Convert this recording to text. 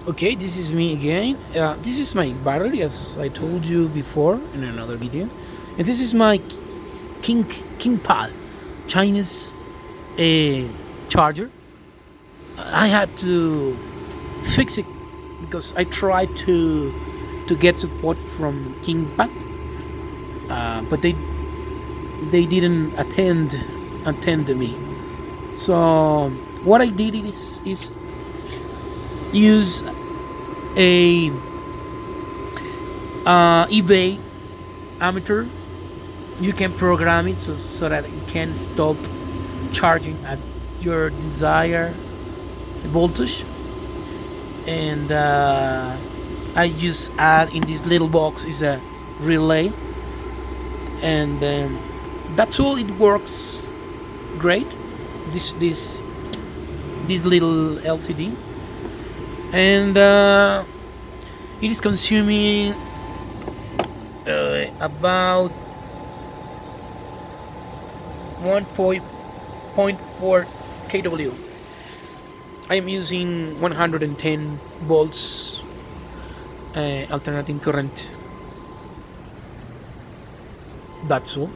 Okay, this is me again. This is my battery, as I told you before in another video, and this is my King Kingpan Chinese charger. I had to fix it because I tried to get support from Kingpan, but they didn't attend me. So what I did is use a eBay ammeter. You can program it so that it can stop charging at your desired voltage, and I just add in this little box is a relay, and that's all. It works great. This little LCD, and it is consuming about 1.4 kW. I am using 110 volts alternating current. That's all.